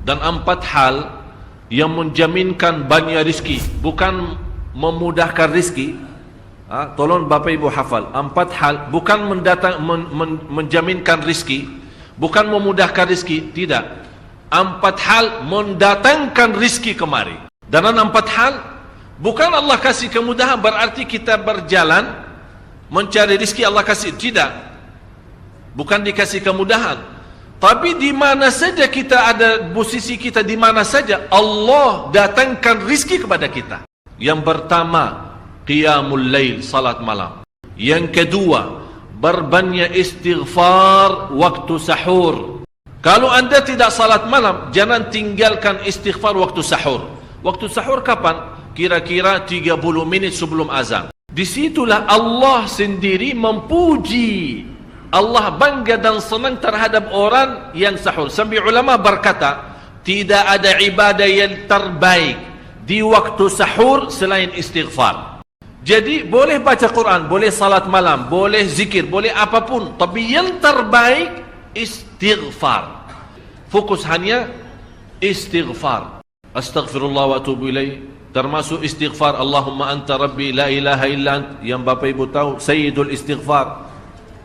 dan 4 hal yang menjaminkan banyak rizki, bukan memudahkan rizki. Tolong Bapak Ibu hafal, 4 hal bukan menjaminkan rizki, bukan memudahkan rizki, tidak. 4 hal mendatangkan rizki kemari. Dan 4 hal bukan Allah kasih kemudahan berarti kita berjalan mencari rizki Allah kasih, tidak. Bukan dikasih kemudahan. Tapi di mana saja kita ada, posisi kita di mana saja, Allah datangkan rizki kepada kita. Yang pertama, qiyamul lail, salat malam. Yang kedua, berbanyak istighfar waktu sahur. Kalau anda tidak salat malam, jangan tinggalkan istighfar waktu sahur. Waktu sahur kapan? Kira-kira 30 menit sebelum azan. Disitulah Allah sendiri memuji, Allah bangga dan senang terhadap orang yang sahur. Sampai ulama berkata, tidak ada ibadah yang terbaik di waktu sahur selain istighfar. Jadi boleh baca Quran, boleh salat malam, boleh zikir, boleh apapun, tapi yang terbaik istighfar. Fokus hanya istighfar. Astaghfirullah wa atubu ilaih. Termasuk istighfar Allahumma anta rabbi la ilaha illa ant, yang Bapak Ibu tahu sayyidul istighfar,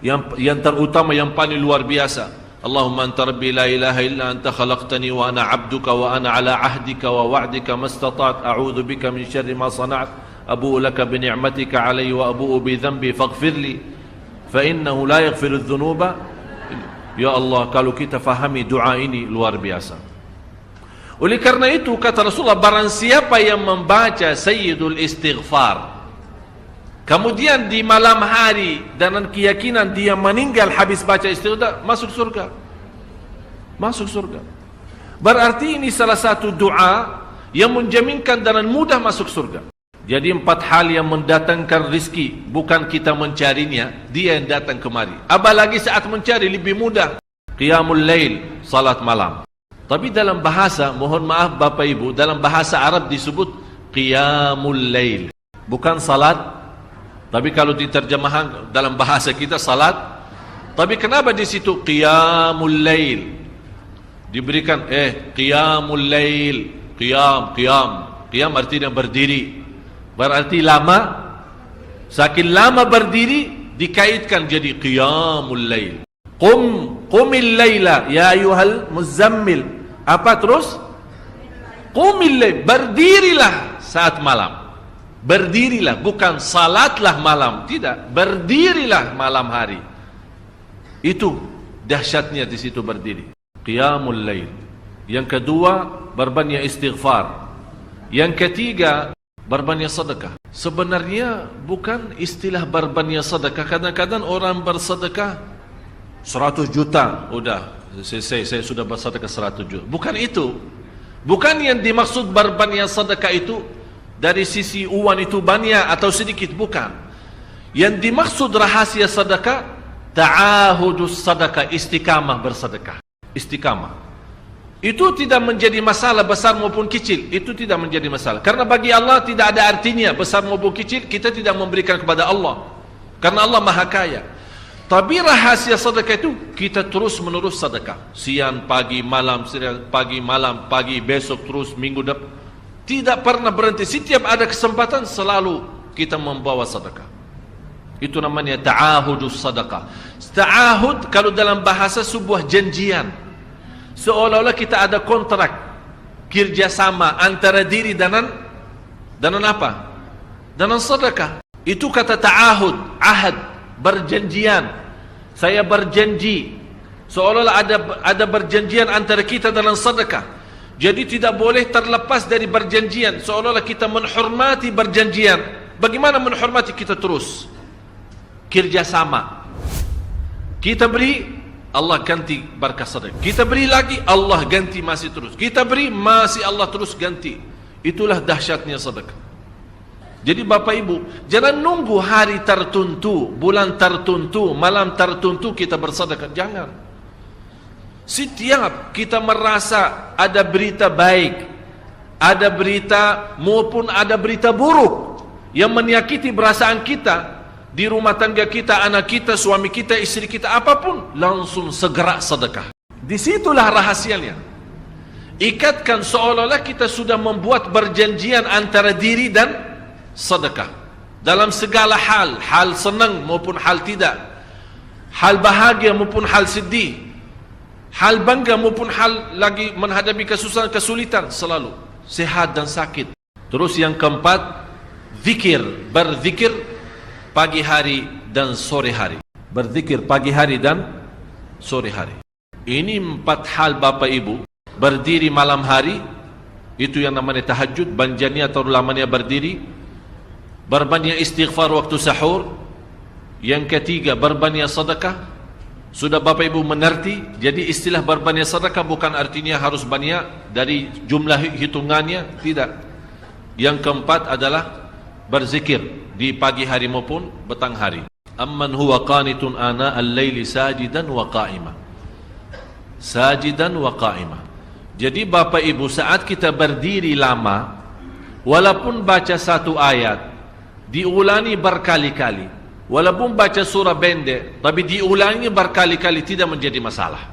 yang terutama, yang paling luar biasa. Allahumma anta rabbi la ilaha illa anta khalaqtani wa ana abduka wa ana ala ahdika wa wa'dika mastata'at a'udzu bika min syarri ma sana'at abu'u laka bi ni'matika alayya wa abu'u bi dhanbi faghfirli fa innahu la yaghfiru adh-dhunuba. Ya Allah, kalau kita fahami doa ini luar biasa. Oleh karena itu kata Rasulullah, barang siapa yang membaca sayyidul istighfar, kemudian di malam hari dengan keyakinan dia meninggal habis baca istighfar, masuk surga. Masuk surga. Berarti ini salah satu doa yang menjaminkan dengan mudah masuk surga. Jadi 4 hal yang mendatangkan rizki, bukan kita mencarinya, dia yang datang kemari. Apalagi saat mencari lebih mudah. Qiyamul lail, salat malam. Tapi dalam bahasa, mohon maaf Bapak Ibu, dalam bahasa Arab disebut qiyamul lail, bukan salat. Tapi kalau diterjemahkan dalam bahasa kita salat. Tapi kenapa di situ qiyamul lail? Diberikan qiyamul lail, qiyam artinya berdiri. Berarti lama. Saking lama berdiri dikaitkan jadi qiyamul lail. Qumil laila ya ayyuhal muzammil. Apa terus? Qumil lail, berdirilah saat malam. Berdirilah, bukan salatlah malam, tidak, berdirilah malam hari. Itu dahsyatnya di situ berdiri. Qiyamul lail. Yang kedua, berbanyak istighfar. Yang ketiga, berbanyak sedekah. Sebenarnya bukan istilah berbanyak sedekah. Kadang-kadang orang bersedekah 100 juta, udah saya sudah bersedekah 100 juta. Bukan itu. Bukan yang dimaksud berbanyak sedekah itu dari sisi uang itu banyak atau sedikit, bukan. Yang dimaksud rahasia sedekah, ta'ahudus sedekah, istiqamah bersedekah. Istiqamah. Itu tidak menjadi masalah besar maupun kecil. Itu tidak menjadi masalah. Karena bagi Allah tidak ada artinya besar maupun kecil, kita tidak memberikan kepada Allah. Karena Allah Maha Kaya. Tapi rahasia sedekah itu kita terus menerus sedekah. Siang, pagi, malam, siang, pagi, malam, pagi, besok terus, minggu depan. Tidak pernah berhenti. Setiap ada kesempatan selalu kita membawa sedekah. Itu namanya ta'ahudus sedekah. Ta'ahud kalau dalam bahasa sebuah janjian. Seolah-olah kita ada kontrak kerjasama antara diri dengan apa? Dengan sedekah. Itu kata ta'ahud, ahad, berjanjian. Saya berjanji. Seolah-olah ada berjanjian antara kita dalam sedekah. Jadi tidak boleh terlepas dari berjanjian. Seolah-olah kita menghormati berjanjian. Bagaimana menghormati? Kita terus kerjasama. Kita beri, Allah ganti berkah sedekah. Kita beri lagi, Allah ganti masih terus. Kita beri, masih Allah terus ganti. Itulah dahsyatnya sedekah. Jadi Bapak Ibu, jangan nunggu hari tertentu, bulan tertentu, malam tertentu kita bersedekah. Jangan. Setiap kita merasa ada berita baik, ada berita maupun ada berita buruk yang menyakiti perasaan kita, di rumah tangga kita, anak kita, suami kita, istri kita, apapun, langsung segera sedekah. Disitulah rahasianya. Ikatkan seolah-olah kita sudah membuat perjanjian antara diri dan sedekah. Dalam segala hal, hal senang maupun hal tidak, hal bahagia maupun hal sedih, hal bangga maupun hal lagi menghadapi kesusahan, kesulitan, selalu sehat dan sakit. Terus yang keempat, zikir, berzikir pagi hari dan sore hari. Berzikir pagi hari dan sore hari. Ini 4 hal Bapak Ibu. Berdiri malam hari, itu yang namanya tahajud, banjanya atau lamanya berdiri. Berbanyak istighfar waktu sahur. Yang ketiga, berbanyak sedekah. Sudah Bapak Ibu mengerti? Jadi istilah berbanyak sedekah bukan artinya harus banyak dari jumlah hitungannya, tidak. Yang keempat adalah berzikir di pagi hari maupun petang hari. Amman huwa qanitun ana al-laili sajidan wa qa'ima. Sajidan wa qa'ima. Jadi Bapak Ibu, saat kita berdiri lama, walaupun baca satu ayat, diulangi berkali-kali. Walaupun baca surah pendek, tapi diulangi berkali-kali, tidak menjadi masalah.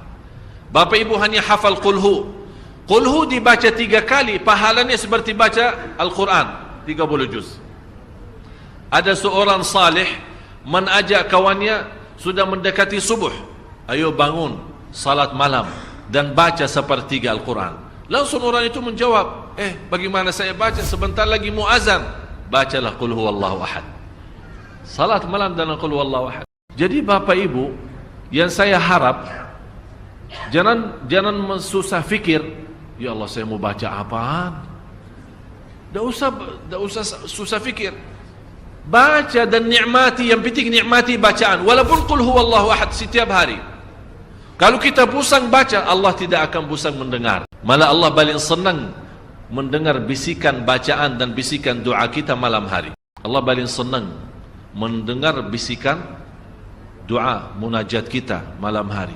Bapak Ibu hanya hafal qulhu. Qulhu dibaca 3 kali, pahalanya seperti baca Al-Quran 30 juz. Ada seorang salih mengajak kawannya, sudah mendekati subuh, ayo bangun salat malam dan baca sepertiga Al-Quran. Langsung orang itu menjawab, bagaimana saya baca, sebentar lagi muazan. Bacalah qul huwallahu ahad, salat malam dan qul huwallahu ahad. Jadi Bapak Ibu, yang saya harap, jangan susah fikir, ya Allah saya mau baca apaan. Tak usah susah fikir. Baca dan nikmati, yang penting nikmati bacaan. Walaupun qul huwallahu ahad setiap hari. Kalau kita pusing baca, Allah tidak akan pusing mendengar. Malah Allah paling senang mendengar bisikan bacaan dan bisikan doa kita malam hari. Allah paling senang mendengar bisikan doa munajat kita malam hari.